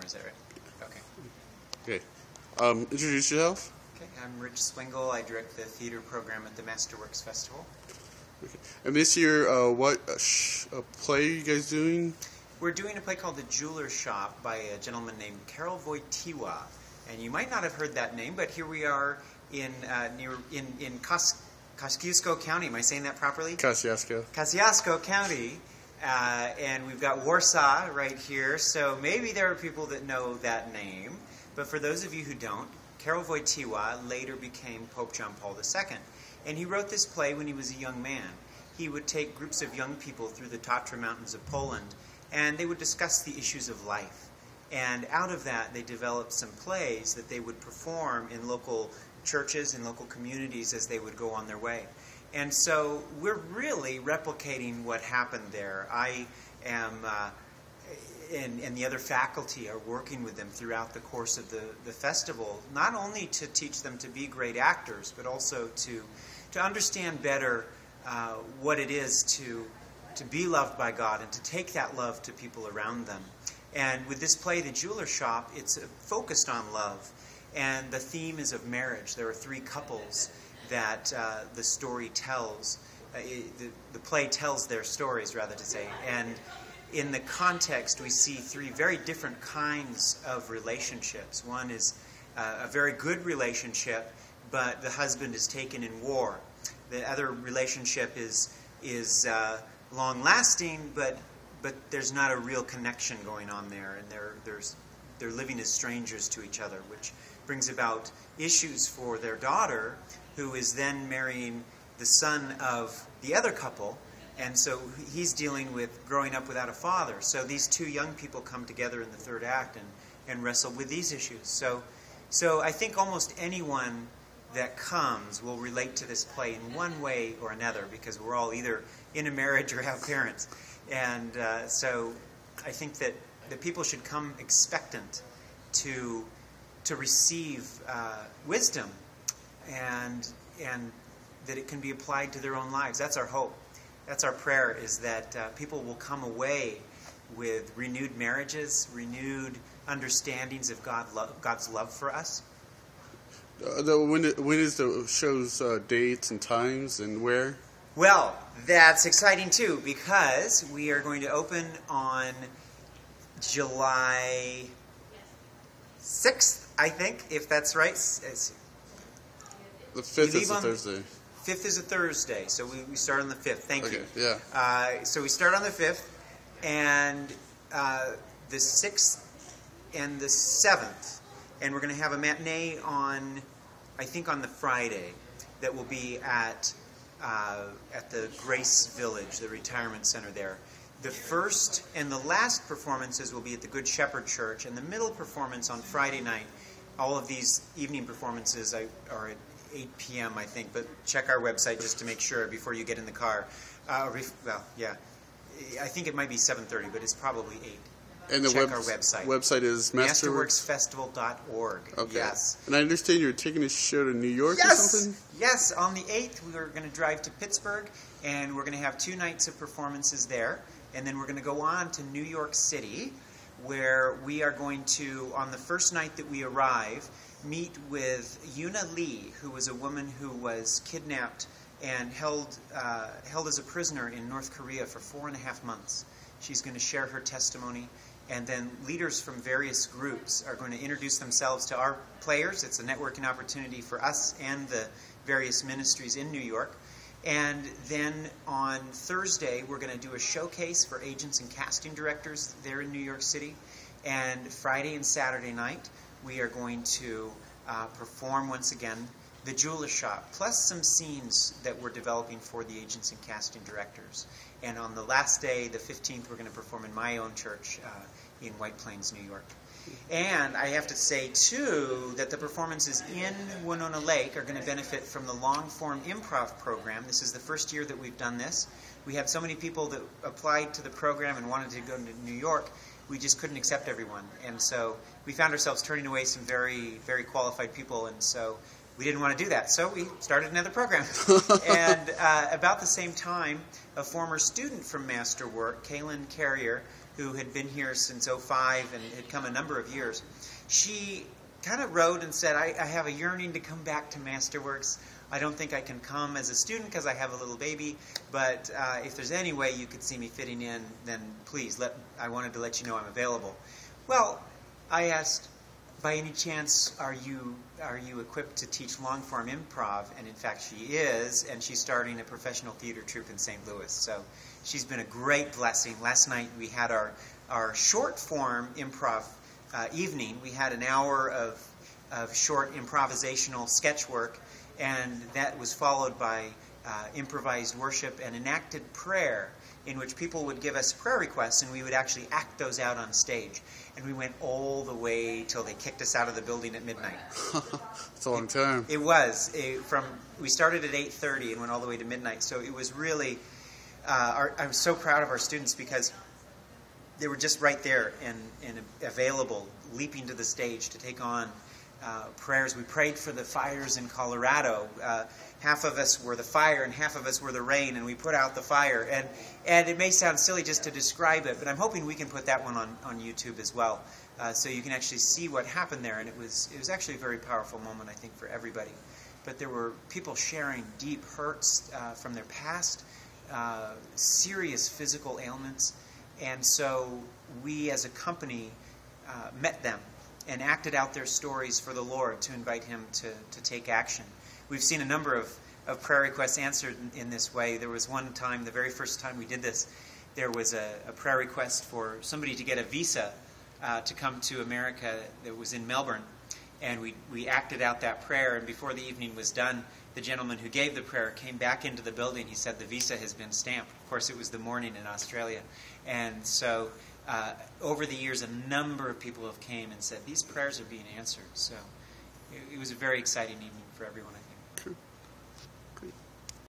is that right? Okay. Okay. Introduce yourself. Okay, I'm Rich Swingle. I direct the theater program at the MasterWorks Festival. Okay. And this year, what play are you guys doing? We're doing a play called The Jeweler's Shop by a gentleman named Karol Wojtyła. And you might not have heard that name, but here we are in Kosciuszko County. Am I saying that properly? Kosciuszko. Kosciuszko County. And we've got Warsaw right here, so maybe there are people that know that name. But for those of you who don't, Karol Wojtyła later became Pope John Paul II. And he wrote this play when he was a young man. He would take groups of young people through the Tatra Mountains of Poland, and they would discuss the issues of life. And out of that, they developed some plays that they would perform in local churches and local communities as they would go on their way. And so we're really replicating what happened there. I am, and the other faculty are working with them throughout the course of the festival, not only to teach them to be great actors, but also to understand better what it is to be loved by God and to take that love to people around them. And with this play, The Jeweler's Shop, it's focused on love. And the theme is of marriage. There are three couples that the story tells. The play tells their stories, rather to say. And in the context, we see three very different kinds of relationships. One is a very good relationship, but the husband is taken in war. The other relationship is long-lasting, but there's not a real connection going on there, and they're living as strangers to each other, which brings about issues for their daughter, who is then marrying the son of the other couple, and so he's dealing with growing up without a father. So these two young people come together in the third act and wrestle with these issues. So I think almost anyone that comes will relate to this play in one way or another, because we're all either in a marriage or have parents. And so I think that people should come expectant to receive wisdom and that it can be applied to their own lives. That's our hope. That's our prayer, is that people will come away with renewed marriages, renewed understandings of God's love for us. When is the show's dates and times and where? Well, that's exciting too, because we are going to open on July 6th, I think, if that's right. The 5th is a Thursday. 5th is a Thursday, so we start on the 5th. Thank you. Yeah. So we start on the 5th, and the 6th and the 7th. And we're going to have a matinee on, I think, on the Friday, that will be at the Grace Village, the retirement center there. The first and the last performances will be at the Good Shepherd Church, and the middle performance on Friday night. All of these evening performances are at 8 p.m., I think, but check our website just to make sure before you get in the car. Well, yeah, I think it might be 7:30, but it's probably 8. And the check our website. Website is MasterWorksFestival.org. Okay. Yes. And I understand you're taking a show to New York or something? Yes. On the 8th, we're going to drive to Pittsburgh, and we're going to have 2 nights of performances there. And then we're going to go on to New York City, where we are going to, on the first night that we arrive, meet with Yuna Lee, who was a woman who was kidnapped and held as a prisoner in North Korea for 4.5 months. She's going to share her testimony. And then leaders from various groups are going to introduce themselves to our players. It's a networking opportunity for us and the various ministries in New York. And then on Thursday, we're going to do a showcase for agents and casting directors there in New York City. And Friday and Saturday night, we are going to perform once again The Jeweler's Shop, plus some scenes that we're developing for the agents and casting directors. And on the last day, the 15th, we're going to perform in my own church in White Plains, New York. And I have to say, too, that the performances in Winona Lake are going to benefit from the long-form improv program. This is the first year that we've done this. We had so many people that applied to the program and wanted to go to New York, we just couldn't accept everyone. And so we found ourselves turning away some very, very qualified people, and so we didn't want to do that. So we started another program. And about the same time, a former student from MasterWorks, Kaylin Carrier, who had been here since '05 and had come a number of years, she kind of wrote and said, I have a yearning to come back to MasterWorks. I don't think I can come as a student because I have a little baby, but if there's any way you could see me fitting in, then please, I wanted to let you know I'm available. Well, I asked, by any chance, are you equipped to teach long-form improv? And in fact, she is, and she's starting a professional theater troupe in St. Louis. So she's been a great blessing. Last night we had our short-form improv evening. We had an hour of short improvisational sketch work, and that was followed by improvised worship and enacted prayer, in which people would give us prayer requests, and we would actually act those out on stage. And we went all the way till they kicked us out of the building at midnight. It's a long time. It was. We started at 8:30 and went all the way to midnight. So it was really, I was so proud of our students because they were just right there and available, leaping to the stage to take on prayers. We prayed for the fires in Colorado. Half of us were the fire and half of us were the rain, and we put out the fire. And it may sound silly just to describe it, but I'm hoping we can put that one on YouTube as well, so you can actually see what happened there. And it was actually a very powerful moment, I think, for everybody. But there were people sharing deep hurts from their past, serious physical ailments, and so we as a company met them and acted out their stories for the Lord to invite Him to take action. We've seen a number of prayer requests answered in this way. There was one time, the very first time we did this, there was a prayer request for somebody to get a visa to come to America that was in Melbourne. And we acted out that prayer, and before the evening was done, the gentleman who gave the prayer came back into the building. He said the visa has been stamped. Of course, it was the morning in Australia. And so over the years, a number of people have came and said, these prayers are being answered. So it was a very exciting evening for everyone, I think.